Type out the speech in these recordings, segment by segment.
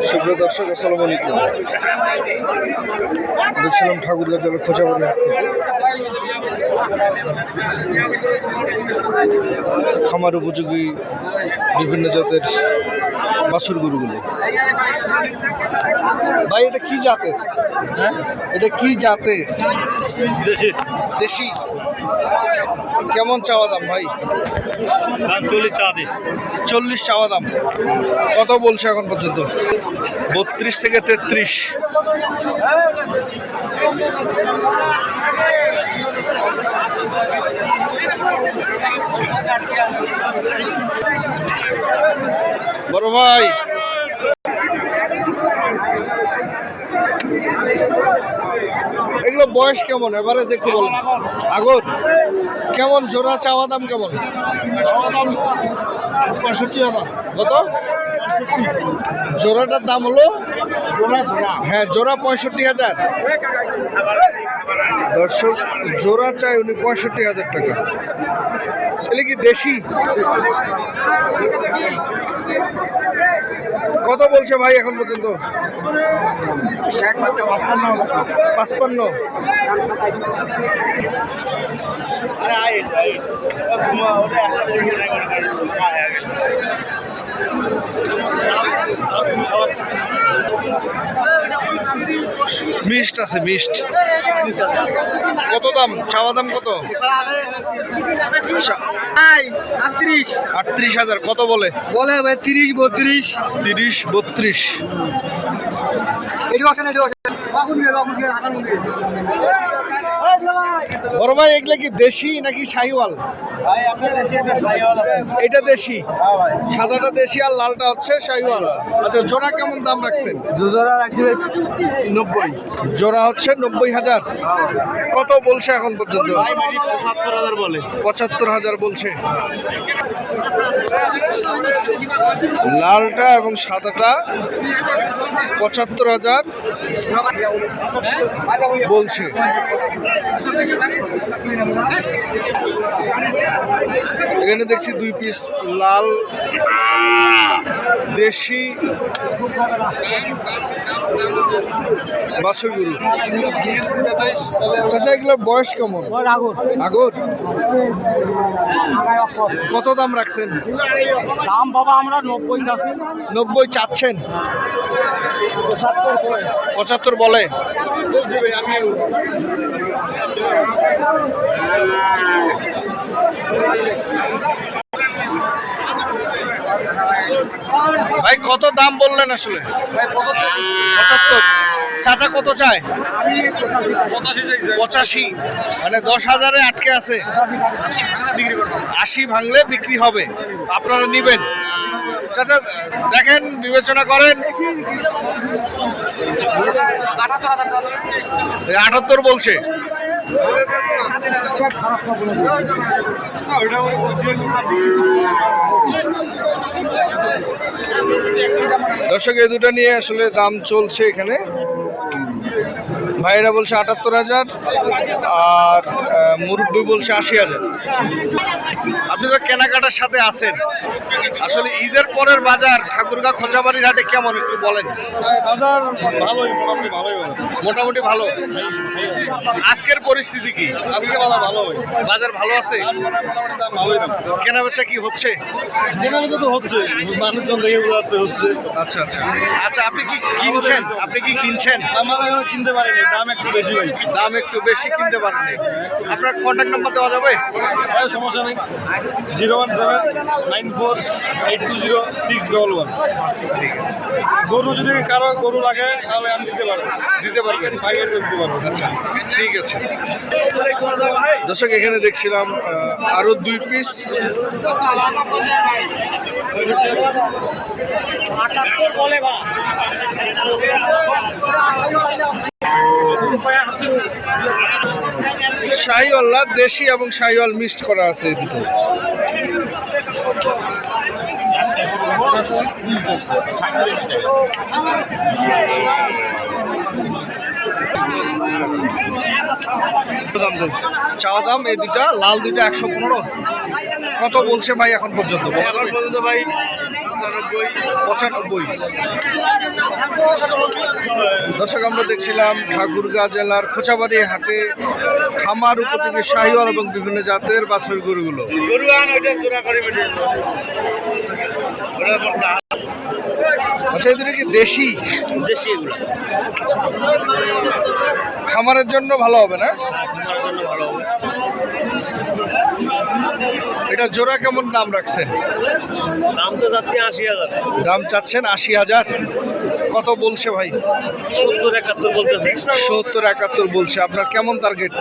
সুপ্রিয় দর্শক, আসসালামু আলাইকুম। দেখছিলাম ঠাকুরগাঁ জেলার খোঁচাবাড়ি হাট থেকে খামার উপযোগী বিভিন্ন জাতের বাছুর গরুগুলো। ভাই, এটা কি জাতের? এটা কি জাতের? দেশি। কেমন চাওয়া দাম ভাই? 40 চাওয়া দাম। কত বলছে এখন পর্যন্ত? 32 থেকে 33। বড় ভাই, এগুলো বয়স কেমন এভারেজ একটু বলুন। আগর কেমন জোড়া চাওয়া দাম কেমন? 65,000। কত? জোড়াটার দাম হলো? হ্যাঁ, জোড়া 65,000। দর্শক, জোড়া চাই উনি 65,000 টাকা। এলে কি দেশি? কত বলছে ভাই এখন পর্যন্ত? 55। মিষ্ট আছে, মিষ্ট। কত দাম চাওয়া দাম? কত? 38,000। কত বলে? বলে ভাই 30-32। 30-32। বড় ভাই, এগুলা কি দেশি নাকি শাহিওয়াল? এটা দেশি, সাদাটা দেশি আর লালটা হচ্ছে শাহিওয়াল। আচ্ছা, জোড়া কেমন দাম রাখছেন? জোড়া রাখছি 90। জোড়া হচ্ছে 90,000। কত বলছে এখন পর্যন্ত? 75,000 বলে। 75,000 বলছে। লালটা এবং সাদাটা 75,000 বলছে। এখানে দেখছি 2 পিস লাল দেশি বাছুর গরু। চাচা, এগুলোর বয়স কেমন? আগর। কত দাম রাখছেন? দাম বাবা আমরা 90 চাচ্ছি। 90 চাচ্ছেন? 75 বলে। ভাই, কত দাম বললেন আসলে? 75। চাচা কত চায়? 85। মানে 10,000-এ আটকে আছে। 80 ভাঙলে বিক্রি হবে, আপনারা নিবেন? চাচা দেখেন, বিবেচনা করেন। 78 বলছে। দর্শক, এই দুটো নিয়ে আসলে দাম চলছে এখানে। ভাইরা বলছে 78,000 আর মুরব্বি বলছে 80,000। আপনি তো কেনাকাটার সাথে আছেন, আসলে ঈদের পরের বাজার ঠাকুরগাঁ খোঁচাবাড়ির হাটে কেমন একটু বলেন? বাজার ভালোই, মোটামুটি ভালো। আজকের পরিস্থিতি কি? আজকে বাজার ভালো। বাজার ভালো আছে, ভালোই দাম। কেনা বেচা কি হচ্ছে? কেনাবেচা তো হচ্ছে, মানুষজন দেখে বোঝাচ্ছে হচ্ছে। আচ্ছা আচ্ছা আচ্ছা, আপনি কি কিনছেন? আমরা এখনো কিনতে পারিনি, দাম একটু বেশি ভাই। দাম একটু বেশি, কিনতে পারেননি। আপনার কন্ট্যাক্ট নাম্বার দেওয়া যাবে? সমস্যা নেই। 017-94-820-611। ঠিক আছে। গরু যদি কারো গরু লাগে তাহলে আমি দিতে পারবো। দিতে পারবেন? বাইকের দিতে পারবো। আচ্ছা, ঠিক আছে। দর্শক, এখানে দেখছিলাম আরো 2 পিস শাহিওয়াল, দেশি এবং শাহিওয়াল মিক্সড করা আছে এই দুটো। চাওয়া দাম এই দুটা, লাল দুটা 115। কত বলছে ভাই এখন পর্যন্ত? ভাই 95। দর্শক, আমরা দেখছিলাম ঠাকুরগাঁ জেলার খোঁচাবাড়ি হাটে খামার উপযোগী শাহিওয়াল এবং বিভিন্ন জাতের বাছুর গরুগুলো। আচ্ছা, এদের কি দেশি? দেশি এগুলো খামারের জন্য ভালো হবে না? খামারের জন্য ভালো হবে। এটা জোড়া কেমন দাম রাখছেন? দাম তো যাচ্ছে 80,000, দাম চাচ্ছেন 80,000। কত বলছে ভাই? 70-71 বলতেছে। 70-71 বলছে। আপনার কেমন টার্গেট?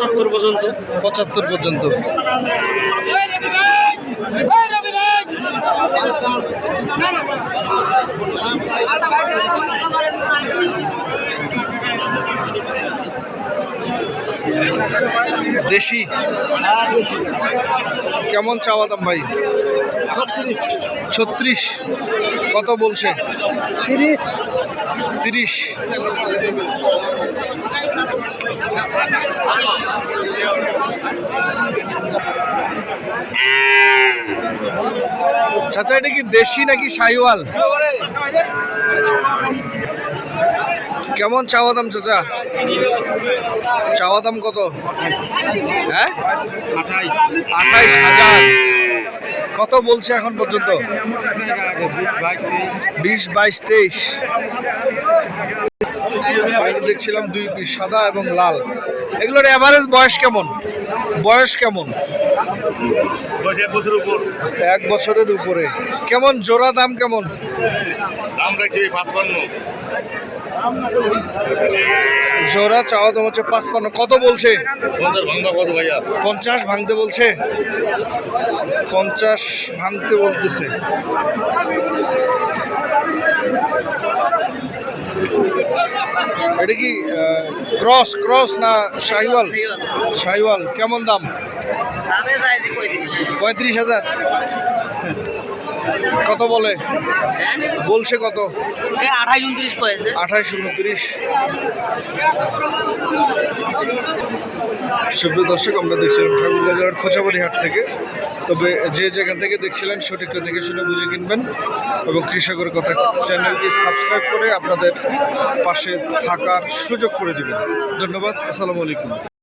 75 পর্যন্ত। 75 পর্যন্ত। দেশি কেমন চাওয়া দাম ভাই? 36। কত বলছে? 30। চাচা, এটা কি দেশি নাকি শাহিওয়াল? কেমন চাওয়া দাম চাচা? চাওয়া দাম কত? হ্যাঁ, 28,000। কত বলছে এখন পর্যন্ত? 20, 22, 23। দেখছিলাম 2 পিস, সাদা এবং লাল। এগুলোর এভারেজ বয়স কেমন? বয়স কেমন? 1 বছরের উপরে। কেমন জোড়া দাম কেমন? দাম রাখছি 55। জোড়া চাওয়া দাম হচ্ছে 55। কত বলছে? 50 ভাঙবা কত ভাইয়া? 50 ভাঙতে বলছে। 50 ভাঙতে বলতেছে। এটা কি ক্রস না শাহিওয়াল? শাহিওয়াল। কেমন দাম? 35,000। কত বলে? বলছে কত? 28-29 কয়েছে। 28-29। সুপ্রিয় দর্শক, আমরা দেখছিলাম ঠাকুরগাঁ জেলার খোঁচাবাড়ি হাট থেকে। তবে যে যেখান থেকে দেখছিলেন সঠিকটা দেখে শুনে বুঝে কিনবেন এবং কৃষকের কথা চ্যানেলটি সাবস্ক্রাইব করে আপনাদের পাশে থাকার সুযোগ করে দিবেন। ধন্যবাদ। আসসালামু আলাইকুম।